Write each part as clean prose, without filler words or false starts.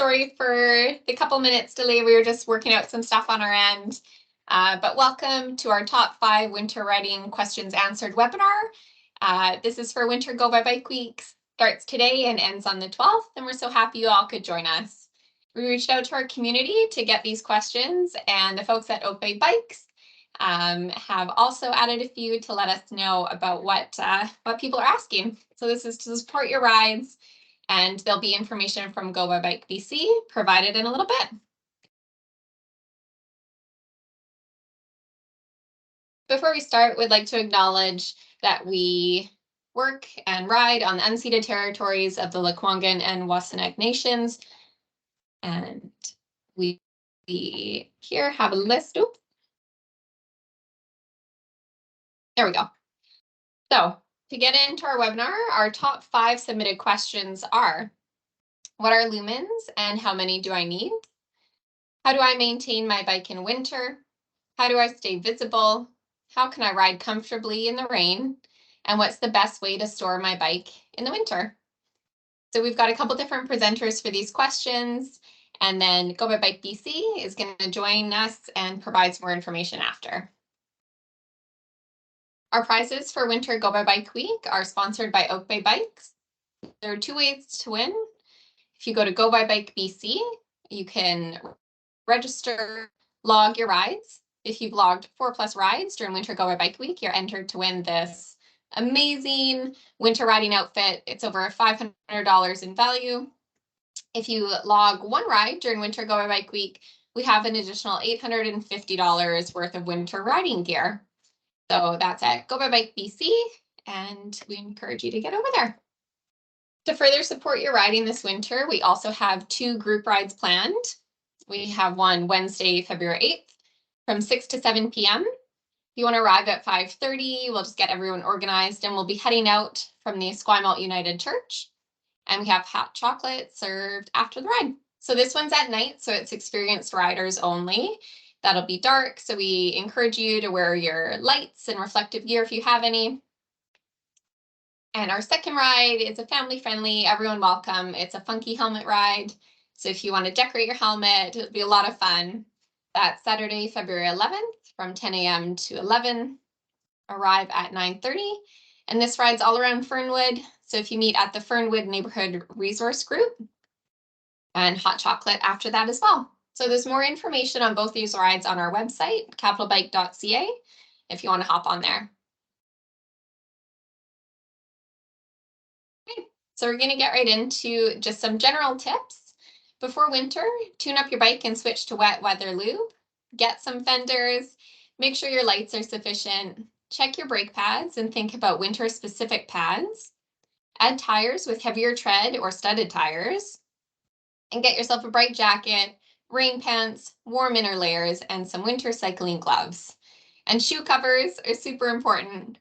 sorry for the couple minutes delay. We were just working out some stuff on our end. But welcome to our top 5 winter riding questions answered webinar. This is for Winter Go by Bike Week. Starts today and ends on the 12th, and we're so happy you all could join us. We reached out to our community to get these questions, and the folks at Oak Bay Bikes have also added a few to let us know about what people are asking. So this is to support your rides, and there'll be information from Go by Bike BC provided in a little bit. Before we start, we'd like to acknowledge that we work and ride on the unceded territories of the Lekwungen and Wasaneg nations. And we here have a list. Oops. There we go. So to get into our webinar, our top 5 submitted questions are: what are lumens and how many do I need? How do I maintain my bike in winter? How do I stay visible? How can I ride comfortably in the rain? And what's the best way to store my bike in the winter? So we've got a couple different presenters for these questions, and then Go by Bike BC is going to join us and provide some more information after. Our prizes for Winter Go by Bike Week are sponsored by Oak Bay Bikes. There are 2 ways to win. If you go to Go by Bike BC, you can register, log your rides. If you've logged 4+ rides during Winter Go by Bike Week, you're entered to win this amazing winter riding outfit. It's over $500 in value. If you log 1 ride during Winter Go by Bike Week, we have an additional $850 worth of winter riding gear. So that's at Go by Bike BC, and we encourage you to get over there. To further support your riding this winter, we also have 2 group rides planned. We have one Wednesday, February 8th from 6 to 7 p.m. If you want to arrive at 5:30, we'll just get everyone organized, and we'll be heading out from the Esquimalt United Church. And we have hot chocolate served after the ride. So this one's at night, so it's experienced riders only. That'll be dark, so we encourage you to wear your lights and reflective gear if you have any. And our second ride is a family-friendly, everyone welcome. It's a funky helmet ride. So if you want to decorate your helmet, it'll be a lot of fun. That's Saturday, February 11th from 10 a.m. to 11. Arrive at 9:30. And this ride's all around Fernwood. So if you meet at the Fernwood Neighborhood Resource Group, and hot chocolate after that as well. So there's more information on both these rides on our website, capitalbike.ca, if you want to hop on there. Okay, so we're going to get right into just some general tips. Before winter, tune up your bike and switch to wet weather lube. Get some fenders, make sure your lights are sufficient, check your brake pads and think about winter-specific pads. Add tires with heavier tread or studded tires, and get yourself a bright jacket, rain pants, warm inner layers, and some winter cycling gloves. And shoe covers are super important.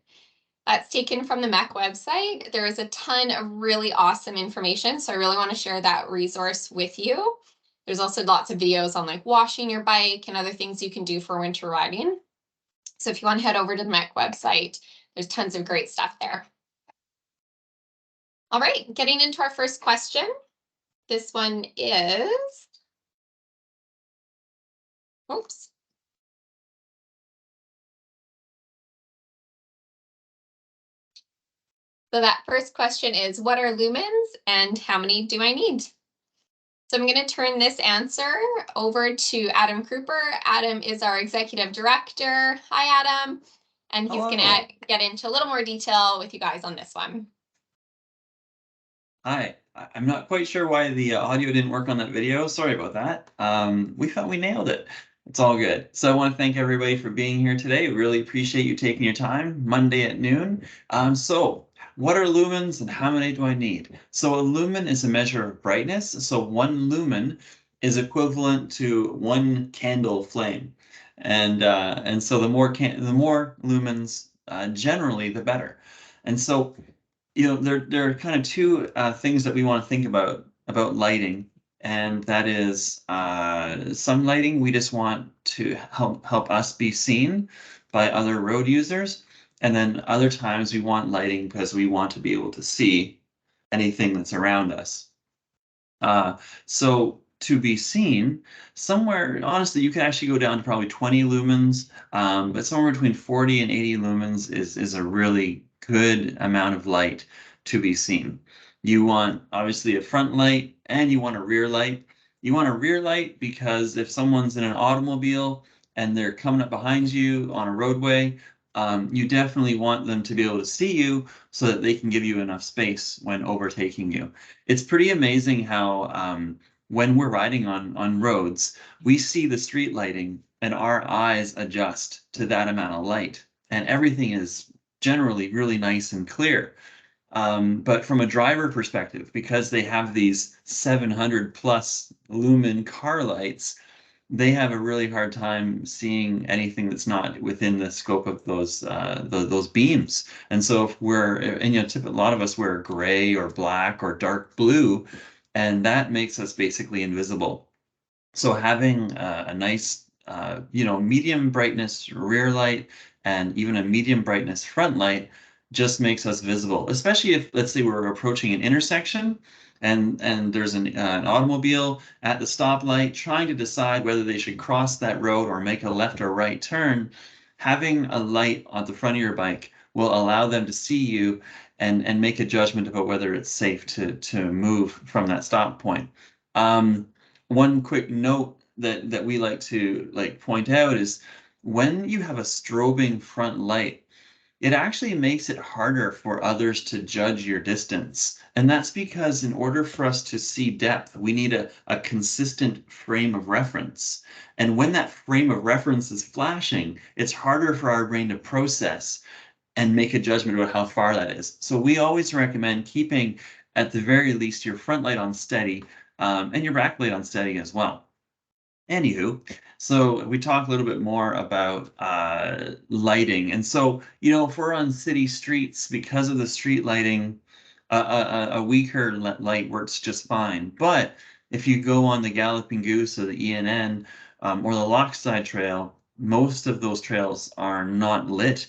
That's taken from the MEC website. There is a ton of really awesome information, so I really want to share that resource with you. There's also lots of videos on like washing your bike and other things you can do for winter riding. So if you want to head over to the MEC website, there's tons of great stuff there. All right, getting into our first question. This one is, oops. So that first question is, what are lumens and how many do I need? So I'm going to turn this answer over to Adam Kruper. Adam is our executive director. Hi, Adam. And he's going to get into a little more detail with you guys on this one. Hi, I'm not quite sure why the audio didn't work on that video. Sorry about that. We thought we nailed it. It's all good. So I want to thank everybody for being here today. Really appreciate you taking your time, Monday at noon. So what are lumens and how many do I need? So a lumen is a measure of brightness. So 1 lumen is equivalent to 1 candle flame. And so the more lumens, generally, the better. And so there are kind of 2 things that we want to think about lighting, and that is some lighting we just want to help us be seen by other road users, and then other times we want lighting because we want to be able to see anything that's around us. So to be seen, somewhere, honestly, you can actually go down to probably 20 lumens, but somewhere between 40 and 80 lumens is a really good amount of light to be seen. You want, obviously, a front light and you want a rear light. You want a rear light because if someone's in an automobile and they're coming up behind you on a roadway, you definitely want them to be able to see you so that they can give you enough space when overtaking you. It's pretty amazing how when we're riding on roads, we see the street lighting and our eyes adjust to that amount of light, and everything is generally really nice and clear. But from a driver perspective, because they have these 700 plus lumen car lights, they have a really hard time seeing anything that's not within the scope of those beams. And so if we're, and a lot of us wear gray or black or dark blue, and that makes us basically invisible. So having a nice, medium brightness rear light and even a medium brightness front light just makes us visible, especially if, let's say, we're approaching an intersection and there's an automobile at the stoplight trying to decide whether they should cross that road or make a left or right turn. Having a light on the front of your bike will allow them to see you and make a judgment about whether it's safe to move from that stop point. One quick note that we like to point out is when you have a strobing front light, it actually makes it harder for others to judge your distance. And that's because in order for us to see depth, we need a consistent frame of reference. And when that frame of reference is flashing, it's harder for our brain to process and make a judgment about how far that is. So we always recommend keeping, at the very least, your front light on steady, and your back light on steady as well. Anywho, so we talk a little bit more about lighting. And so, if we're on city streets, because of the street lighting, a weaker light works just fine. But if you go on the Galloping Goose or the ENN or the Lochside Trail, most of those trails are not lit.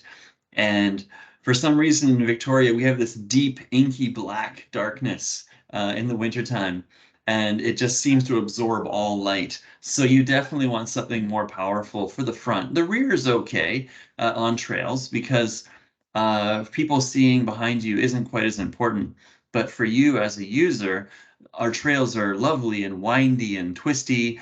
And for some reason in Victoria, we have this deep, inky black darkness in the wintertime, and it just seems to absorb all light. So you definitely want something more powerful for the front. The rear is okay on trails because people seeing behind you isn't quite as important. But for you as a user, our trails are lovely and windy and twisty,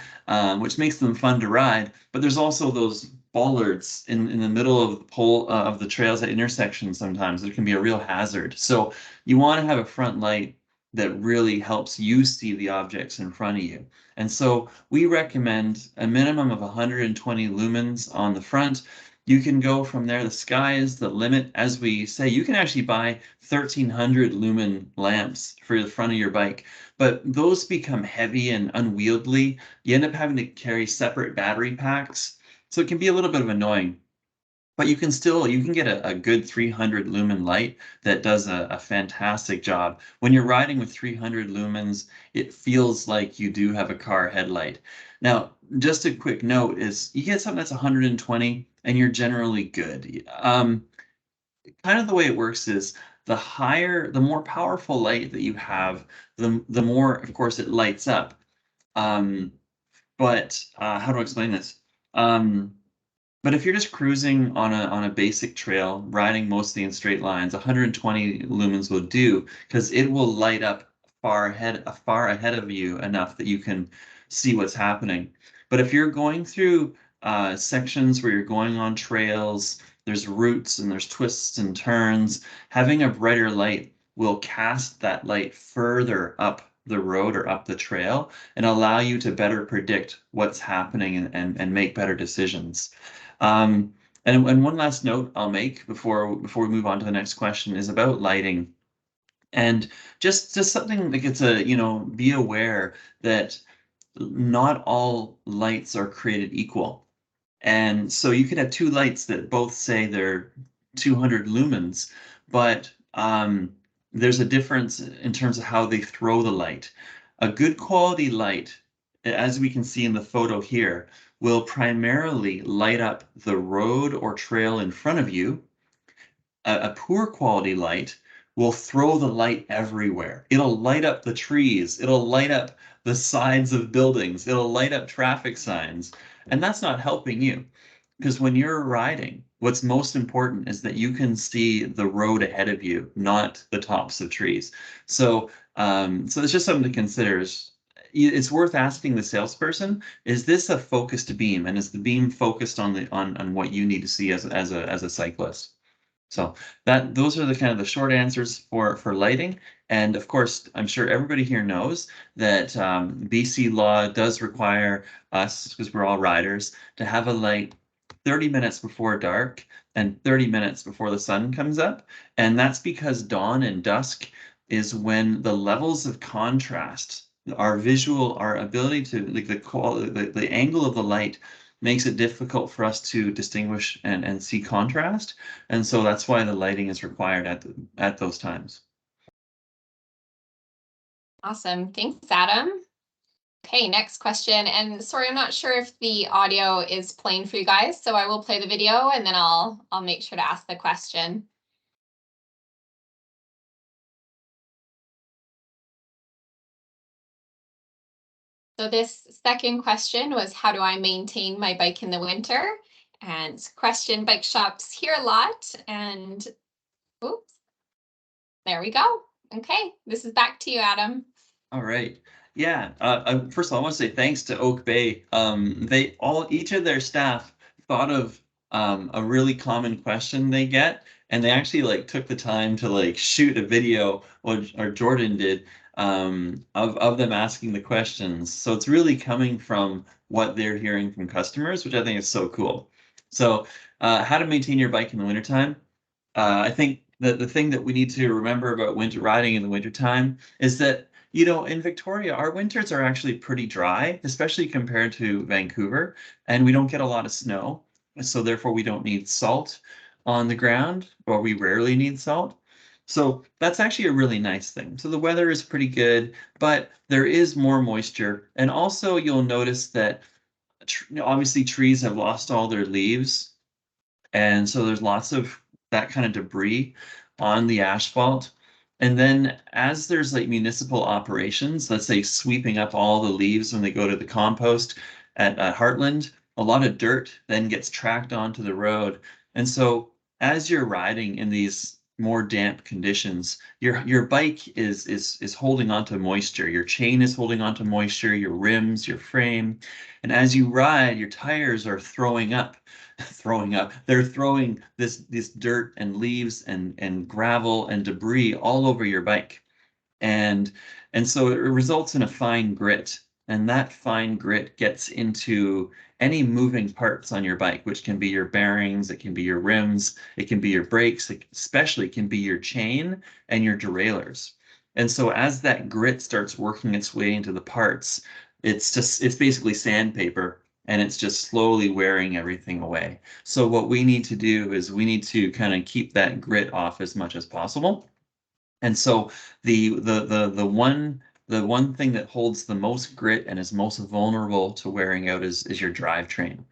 which makes them fun to ride. But there's also those bollards in the middle of the pole of the trails at intersections sometimes. It can be a real hazard. So you want to have a front light that really helps you see the objects in front of you. And so we recommend a minimum of 120 lumens on the front. You can go from there. The sky is the limit. As we say, you can actually buy 1,300 lumen lamps for the front of your bike, but those become heavy and unwieldy. You end up having to carry separate battery packs. So it can be a little bit of annoying, but you can get a good 300 lumen light that does a fantastic job. When you're riding with 300 lumens, it feels like you do have a car headlight. Now, just a quick note is you get something that's 120 and you're generally good. Kind of the way it works is the more powerful light that you have, the more, of course, it lights up. But how do I explain this? But if you're just cruising on a basic trail, riding mostly in straight lines, 120 lumens will do because it will light up far ahead of you enough that you can see what's happening. But if you're going through sections where you're going on trails, there's routes and there's twists and turns, having a brighter light will cast that light further up the road or up the trail and allow you to better predict what's happening and make better decisions. And one last note I'll make before we move on to the next question is about lighting. And just something that gets be aware that not all lights are created equal. And so you could have two lights that both say they're 200 lumens, but there's a difference in terms of how they throw the light. A good quality light, as we can see in the photo here, will primarily light up the road or trail in front of you. A poor quality light will throw the light everywhere. It'll light up the trees. It'll light up the sides of buildings. It'll light up traffic signs, and that's not helping you. Because when you're riding, what's most important is that you can see the road ahead of you, not the tops of trees. So, so it's just something to consider. It's worth asking the salesperson, is this a focused beam, and is the beam focused on on what you need to see as a cyclist? So those are the kind of the short answers for lighting. And of course, I'm sure everybody here knows that BC law does require us, because we're all riders, to have a light 30 minutes before dark and 30 minutes before the sun comes up. And that's because dawn and dusk is when the levels of contrast, our visual, our ability to, like the angle of the light makes it difficult for us to distinguish and see contrast. And so that's why the lighting is required at those times. Awesome. Thanks, Adam. Okay, next question. And sorry, I'm not sure if the audio is playing for you guys, so I will play the video and then I'll make sure to ask the question. So this second question was, how do I maintain my bike in the winter? And question bike shops here a lot. And oops, there we go. Okay, this is back to you, Adam. All right. Yeah. First of all, I want to say thanks to Oak Bay. Each of their staff thought of a really common question they get, and they actually like took the time to like shoot a video, or Jordan did, of them asking the questions. So it's really coming from what they're hearing from customers, which I think is so cool. So how to maintain your bike in the wintertime. I think that the thing that we need to remember about winter riding in the wintertime is that, you know, in Victoria, our winters are actually pretty dry, especially compared to Vancouver, and we don't get a lot of snow. So therefore we don't need salt on the ground, or we rarely need salt. So that's actually a really nice thing. So the weather is pretty good, but there is more moisture. And also you'll notice that obviously trees have lost all their leaves. And so there's lots of that kind of debris on the asphalt. And then as there's like municipal operations, let's say sweeping up all the leaves when they go to the compost at Heartland, a lot of dirt then gets tracked onto the road. And so as you're riding in these more damp conditions, your bike is holding onto moisture. Your chain is holding onto moisture, your rims, your frame. And as you ride, your tires are throwing up. They're throwing this dirt and leaves and gravel and debris all over your bike. And so it results in a fine grit. And that fine grit gets into any moving parts on your bike, which can be your bearings, it can be your rims, it can be your brakes, it especially can be your chain and your derailleurs. And so as that grit starts working its way into the parts, it's basically sandpaper, and it's just slowly wearing everything away. So what we need to do is we need to kind of keep that grit off as much as possible. And so the one thing that holds the most grit and is most vulnerable to wearing out is your drivetrain,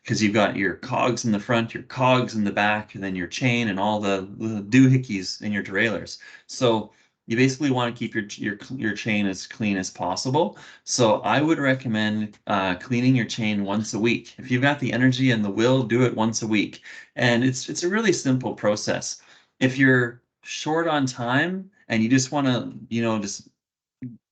because you've got your cogs in the front, your cogs in the back, and then your chain and all the doohickeys in your derailleurs. So you basically want to keep your chain as clean as possible. So I would recommend cleaning your chain once a week. If you've got the energy and the will, do it once a week. And it's a really simple process. If you're short on time and you just want to, you know, just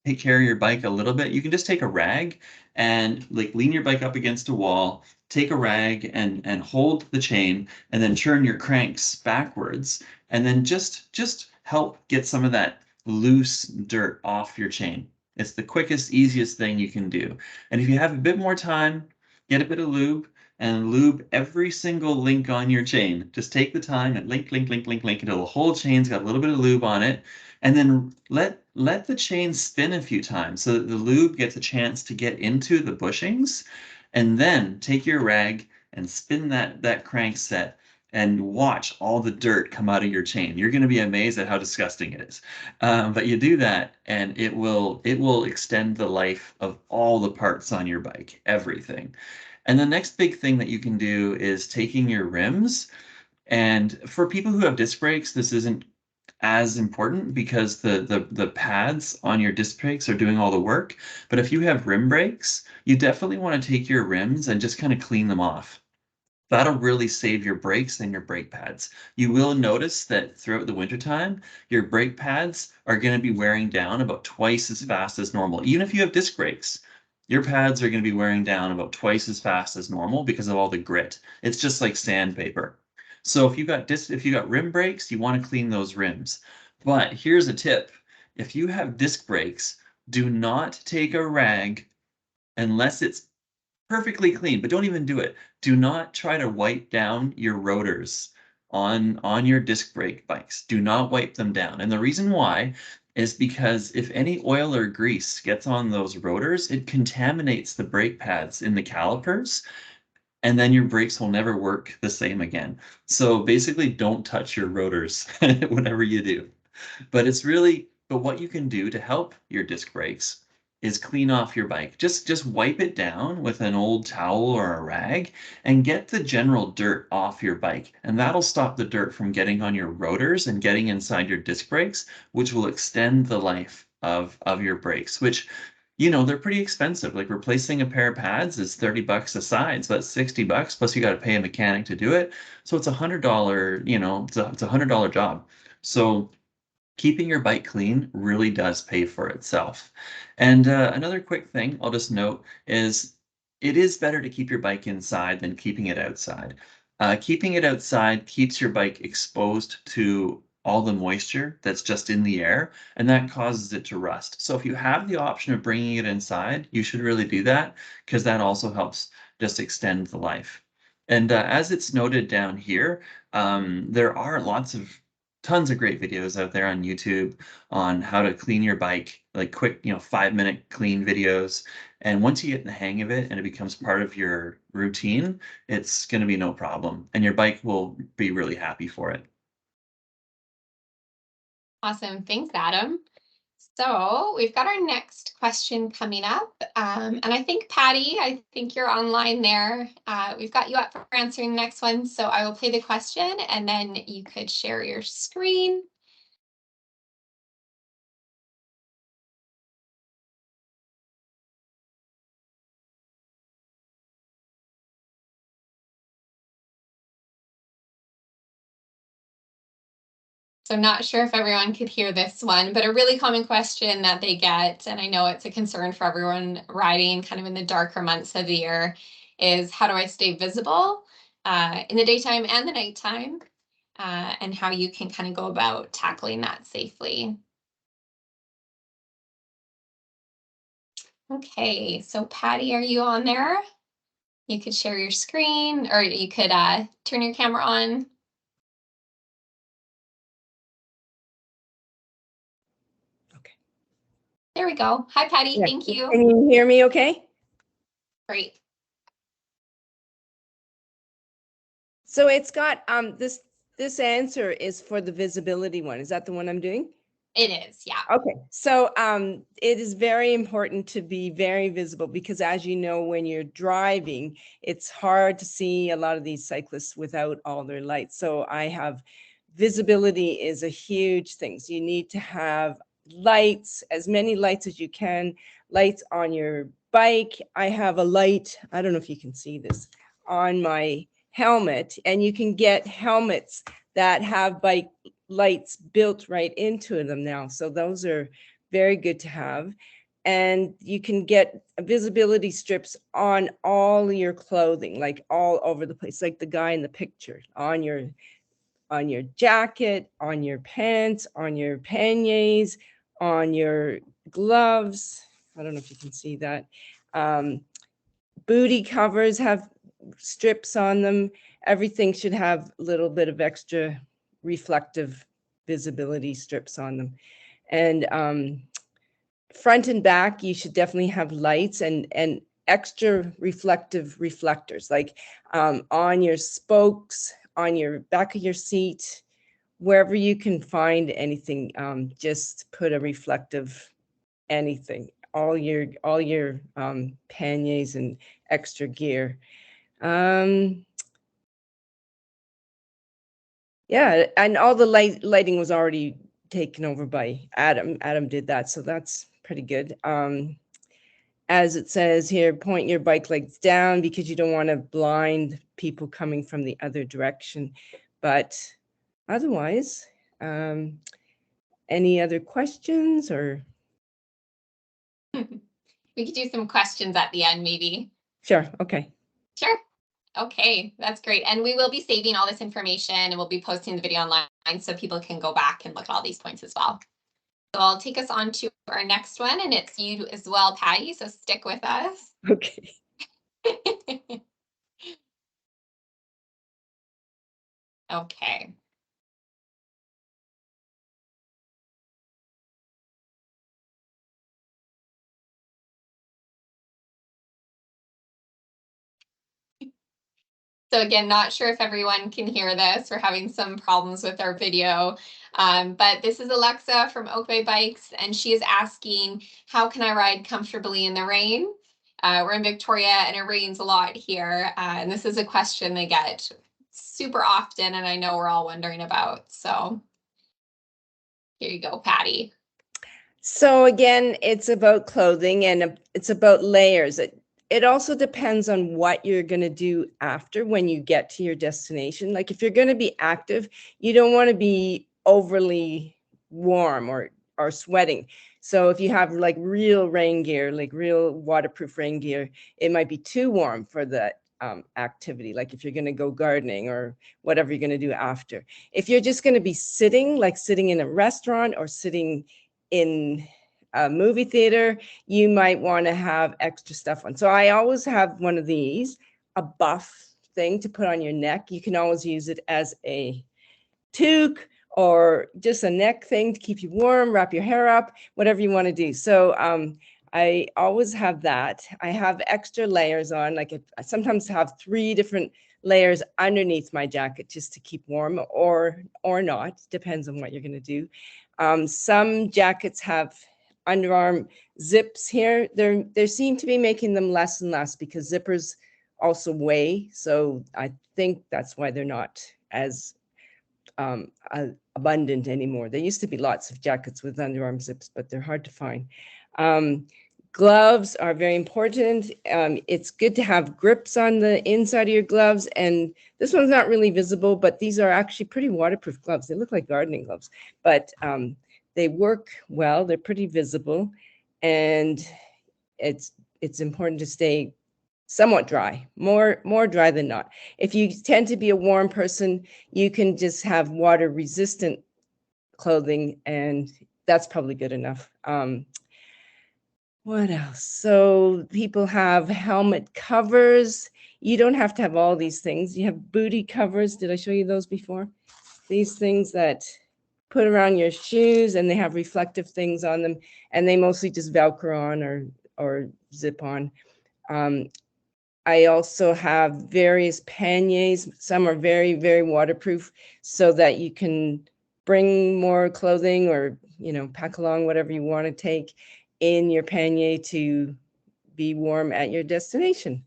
take care of your bike a little bit, you can just take a rag and like lean your bike up against a wall, take a rag and hold the chain, and then turn your cranks backwards, and then just help get some of that loose dirt off your chain. It's the quickest, easiest thing you can do. And if you have a bit more time, get a bit of lube and lube every single link on your chain. Just take the time and link until the whole chain's got a little bit of lube on it. And then let the chain spin a few times so that the lube gets a chance to get into the bushings. And then take your rag and spin that crank set and watch all the dirt come out of your chain. You're going to be amazed at how disgusting it is. But you do that, and it will extend the life of all the parts on your bike, everything. And the next big thing that you can do is taking your rims. And for people who have disc brakes, this isn't as important because the pads on your disc brakes are doing all the work. But if you have rim brakes, you definitely want to take your rims and just kind of clean them off. That'll really save your brakes and your brake pads. You will notice that throughout the wintertime, your brake pads are going to be wearing down about twice as fast as normal. Even if you have disc brakes, your pads are going to be wearing down about twice as fast as normal because of all the grit. It's just like sandpaper. So if you got rim brakes, you want to clean those rims. But here's a tip. If you have disc brakes, do not take a rag unless it's perfectly clean, but don't even do it. Do not try to wipe down your rotors on your disc brake bikes. Do not wipe them down. And the reason why is because if any oil or grease gets on those rotors, it contaminates the brake pads in the calipers, and then your brakes will never work the same again. So basically, don't touch your rotors whatever you do. But what you can do to help your disc brakes is clean off your bike. Just wipe it down with an old towel or a rag and get the general dirt off your bike. And that'll stop the dirt from getting on your rotors and getting inside your disc brakes, which will extend the life of your brakes, which, they're pretty expensive. Like replacing a pair of pads is 30 bucks a side. So that's 60 bucks. Plus you got to pay a mechanic to do it. So it's $100, it's a $100 job. So keeping your bike clean really does pay for itself. And another quick thing I'll just note is it is better to keep your bike inside than keeping it outside. Keeping it outside keeps your bike exposed to all the moisture that's just in the air, and that causes it to rust. So if you have the option of bringing it inside, you should really do that because that also helps just extend the life. And as it's noted down here, there are tons of great videos out there on YouTube on how to clean your bike, like quick, 5-minute clean videos. And once you get in the hang of it and it becomes part of your routine, it's going to be no problem. And your bike will be really happy for it. Awesome. Thanks, Adam. So we've got our next question coming up. And I think, Patty, I think you're online there. We've got you up for answering the next one. So I will play the question and then you could share your screen. So I'm not sure if everyone could hear this one, but a really common question that they get, and I know it's a concern for everyone riding kind of in the darker months of the year, is how do I stay visible in the daytime and the nighttime, and how you can kind of go about tackling that safely. Okay, so Patty, are you on there? You could share your screen or you could turn your camera on. Okay. There we go. Hi, Patty. Yeah. Thank you. Can you hear me okay? Great. So it's got this answer is for the visibility one. Is that the one I'm doing? It is, yeah. Okay. So it is very important to be very visible because as you know, when you're driving, it's hard to see a lot of these cyclists without all their lights. So visibility is a huge thing. So you need to have lights, as many lights as you can, lights on your bike. I have a light, I don't know if you can see this, on my helmet, and you can get helmets that have bike lights built right into them now. So those are very good to have. And you can get visibility strips on all your clothing, like all over the place, like the guy in the picture, on your jacket, on your pants, on your panniers, on your gloves. I don't know if you can see that. Booty covers have strips on them. Everything should have a little bit of extra reflective visibility strips on them. And front and back, you should definitely have lights and extra reflective reflectors, like on your spokes, on your back of your seat, wherever you can find anything, just put a reflective anything, all your panniers and extra gear. Yeah, and all the lighting was already taken over by Adam. Adam did that, so that's pretty good. As it says here, point your bike legs down because you don't want to blind people coming from the other direction. But otherwise, any other questions or? We could do some questions at the end, maybe. Sure, okay. Sure. Okay, that's great. And we will be saving all this information and we'll be posting the video online so people can go back and look at all these points as well. So I'll take us on to our next one, and it's you as well, Patty, so stick with us. Okay. Okay. So again, not sure if everyone can hear this. We're having some problems with our video. But this is Alexa from Oak Bay Bikes, and she is asking, how can I ride comfortably in the rain? We're in Victoria and it rains a lot here. And this is a question they get super often, and I know we're all wondering about. So here you go, Patty. So again, it's about clothing and it's about layers. It also depends on what you're going to do after when you get to your destination. Like if you're going to be active, you don't want to be overly warm or sweating. So if you have like real rain gear, like real waterproof rain gear, it might be too warm for that activity. Like if you're going to go gardening or whatever you're going to do after. If you're just going to be sitting, like sitting in a restaurant or sitting in a movie theater, you might want to have extra stuff on. So I always have one of these, a buff thing to put on your neck. You can always use it as a toque or just a neck thing to keep you warm, wrap your hair up, whatever you want to do. So I always have that. I have extra layers on, like I sometimes have 3 different layers underneath my jacket just to keep warm or not, depends on what you're going to do. Some jackets have underarm zips here. They seem to be making them less and less because zippers also weigh. So I think that's why they're not as abundant anymore. There used to be lots of jackets with underarm zips, but they're hard to find. Gloves are very important. It's good to have grips on the inside of your gloves. And this one's not really visible, but these are actually pretty waterproof gloves. They look like gardening gloves, but they work well. They're pretty visible. And it's important to stay somewhat dry, more dry than not. If you tend to be a warm person, you can just have water resistant clothing, and that's probably good enough. What else? So people have helmet covers. You don't have to have all these things. You have booty covers. Did I show you those before? These things that put around your shoes, and they have reflective things on them, and they mostly just Velcro on or zip on. I also have various panniers. Some are very, very waterproof so that you can bring more clothing or, pack along whatever you want to take in your pannier to be warm at your destination.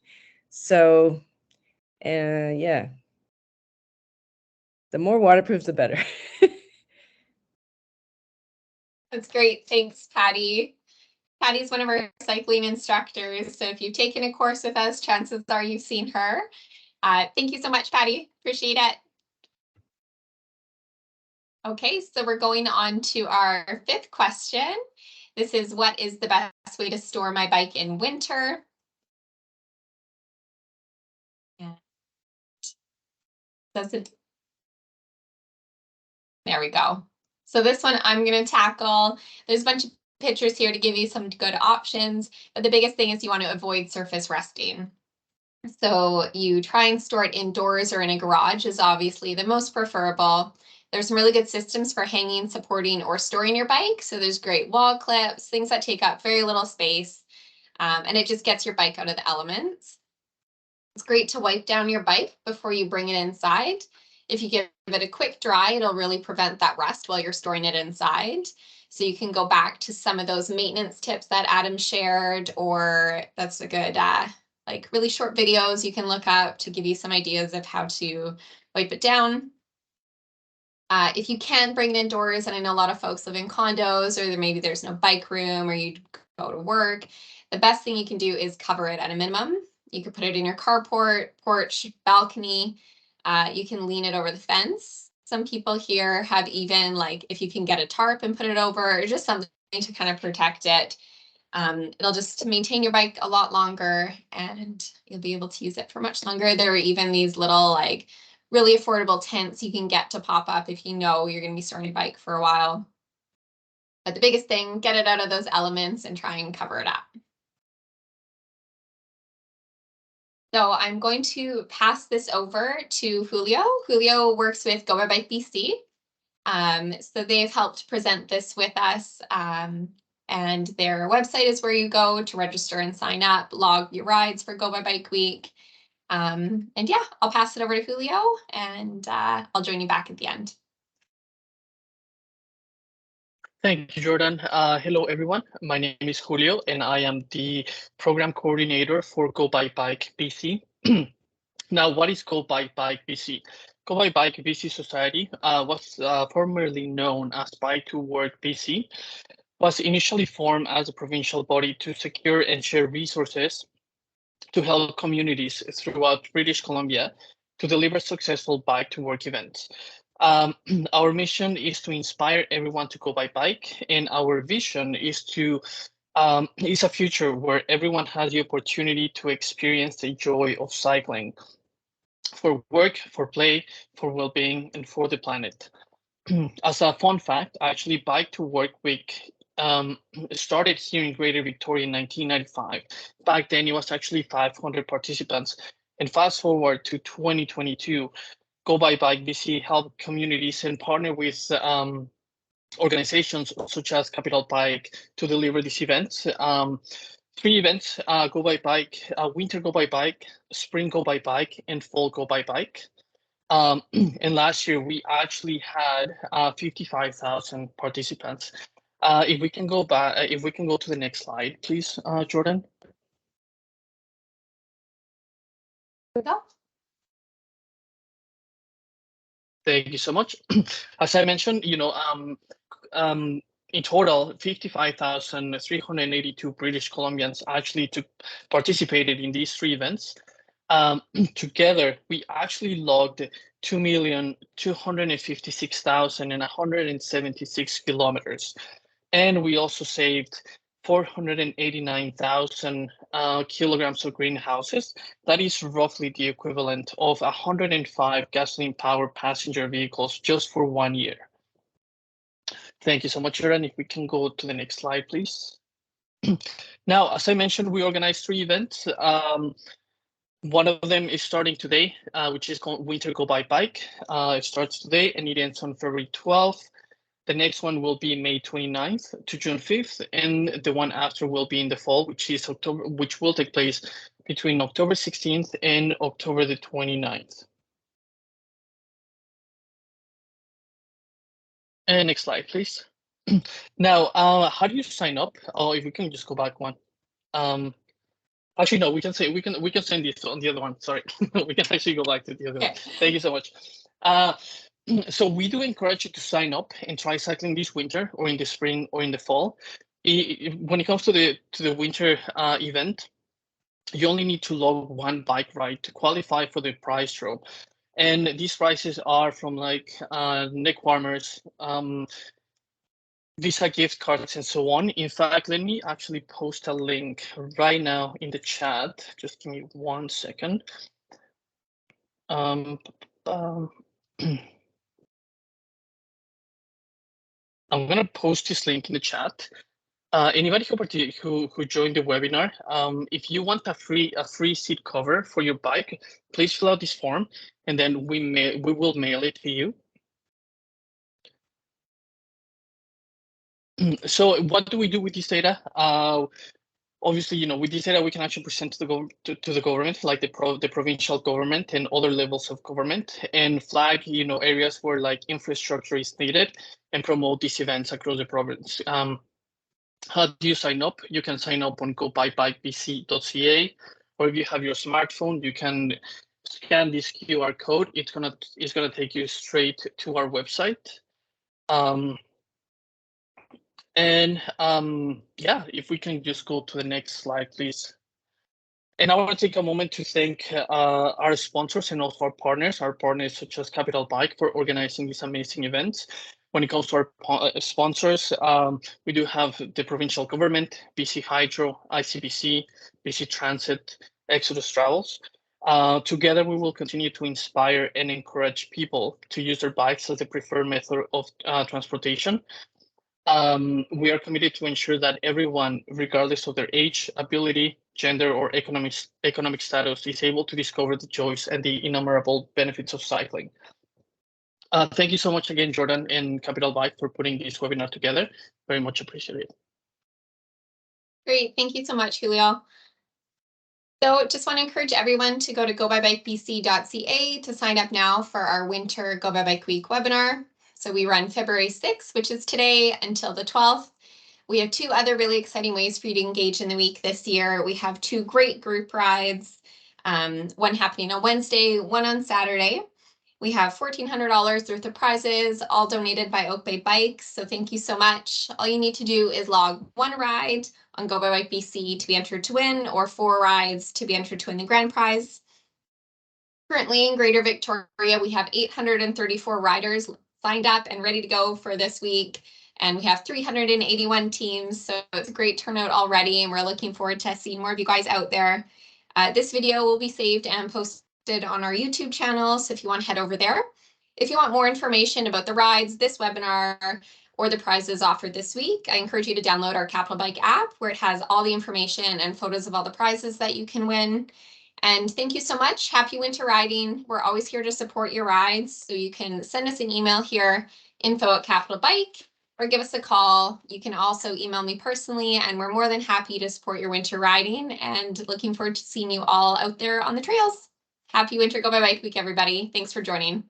So, yeah, the more waterproof, the better. That's great. Thanks, Patty. Patty's one of our cycling instructors. So if you've taken a course with us, chances are you've seen her. Thank you so much, Patty. Appreciate it. Okay, so we're going on to our 5th question. This is, what is the best way to store my bike in winter? Yeah. There we go. So this one I'm going to tackle. There's a bunch of pictures here to give you some good options, but the biggest thing is you want to avoid surface resting. So you try and store it indoors or in a garage is obviously the most preferable. There's some really good systems for hanging, supporting, or storing your bike. So there's great wall clips, things that take up very little space, and it just gets your bike out of the elements. It's great to wipe down your bike before you bring it inside. If you give it a quick dry, it'll really prevent that rust while you're storing it inside. So you can go back to some of those maintenance tips that Adam shared, or that's a good like really short videos you can look up to give you some ideas of how to wipe it down. If you can bring it indoors, and I know a lot of folks live in condos, or maybe there's no bike room, or you go to work, the best thing you can do is cover it at a minimum. You could put it in your carport, porch, balcony. You can lean it over the fence. Some people here have even, like, if you can get a tarp and put it over, or just something to kind of protect it. It'll just maintain your bike a lot longer, and you'll be able to use it for much longer. There are even these little, like, really affordable tents you can get to pop up if you know you're going to be storing your bike for a while. But the biggest thing, get it out of those elements and try and cover it up. So I'm going to pass this over to Julio. Julio works with Go by Bike BC. So they've helped present this with us. And their website is where you go to register and sign up, log your rides for Go by Bike Week. And yeah, I'll pass it over to Julio, and I'll join you back at the end. Thank you, Jordan. Hello, everyone. My name is Julio, and I am the program coordinator for Go by Bike BC. Now, what is Go by Bike BC? Go by Bike BC Society was formerly known as Bike to Work BC, was initially formed as a provincial body to secure and share resources to help communities throughout British Columbia to deliver successful bike to work events. Our mission is to inspire everyone to go by bike, and our vision is to is a future where everyone has the opportunity to experience the joy of cycling for work, for play, for well-being, and for the planet. As a fun fact, actually, Bike to Work Week started here in Greater Victoria in 1995. Back then, it was actually 500 participants. And fast forward to 2022, Go by Bike BC helped communities and partner with organizations such as Capital Bike to deliver these events. 3 events, Go by Bike, Winter Go by Bike, Spring Go by Bike, and Fall Go by Bike. And last year, we actually had 55,000 participants. If we can go back, if we can go to the next slide, please, Jordan. Here we go. Thank you so much. As I mentioned, in total, 55,382 British Columbians actually participated in these 3 events. Together, we actually logged 2,256,176 kilometers. And we also saved 489,000 kilograms of greenhouses. That is roughly the equivalent of 105 gasoline-powered passenger vehicles just for 1 year. Thank you so much, Jordan. If we can go to the next slide, please. Now, as I mentioned, we organized 3 events. One of them is starting today, which is called Winter Go by Bike. It starts today and it ends on February 12th. The next one will be May 29th to June 5th, and the one after will be in the fall, which will take place between October 16th and October the 29th. And next slide, please. Now, how do you sign up? Oh, if we can just go back one. Actually, no, we can send this on the other one. Sorry, we can actually go back to the other one. Thank you so much. So we do encourage you to sign up and try cycling this winter, or in the spring, or in the fall. When it comes to the winter event, you only need to log 1 bike ride to qualify for the prize draw. And these prizes are from like neck warmers, Visa gift cards, and so on. In fact, let me actually post a link right now in the chat. Just give me 1 second. I'm gonna post this link in the chat. Anybody who joined the webinar, if you want a free seat cover for your bike, please fill out this form, and then we will mail it to you. So what do we do with this data? Obviously, with this data, we can actually present to the government, like the provincial government and other levels of government, and flag, areas where like infrastructure is needed, and promote these events across the province. How do you sign up? You can sign up on gobybikebc.ca, or if you have your smartphone, you can scan this QR code, it's gonna take you straight to our website. Yeah, if we can just go to the next slide, please. And I want to take a moment to thank our sponsors and also our partners such as Capital Bike for organizing these amazing events. When it comes to our sponsors, we do have the provincial government, BC Hydro, ICBC, BC Transit, Exodus Travels. Together, we will continue to inspire and encourage people to use their bikes as the preferred method of transportation. We are committed to ensure that everyone, regardless of their age, ability, gender, or economic status, is able to discover the joys and the innumerable benefits of cycling. Thank you so much again, Jordan and Capital Bike, for putting this webinar together. Very much appreciated. Great, thank you so much, Julio. So just want to encourage everyone to go to gobybikebc.ca to sign up now for our winter Go By Bike Week webinar. So we run February 6th, which is today, until the 12th. We have 2 other really exciting ways for you to engage in the week this year. We have 2 great group rides, one happening on Wednesday, one on Saturday. We have $1,400 worth of prizes, all donated by Oak Bay Bikes. So thank you so much. All you need to do is log 1 ride on Go By Bike BC to be entered to win, or 4 rides to be entered to win the grand prize. Currently in Greater Victoria, we have 834 riders signed up and ready to go for this week. And we have 381 teams, so it's a great turnout already, and we're looking forward to seeing more of you guys out there. This video will be saved and posted on our YouTube channel, so if you want to head over there. If you want more information about the rides, this webinar, or the prizes offered this week, I encourage you to download our Capital Bike app, where it has all the information and photos of all the prizes that you can win. And thank you so much. Happy winter riding. We're always here to support your rides, so you can send us an email here, info@Capital Bike, or give us a call. You can also email me personally, and we're more than happy to support your winter riding, and looking forward to seeing you all out there on the trails. Happy winter Go By Bike Week, everybody. Thanks for joining.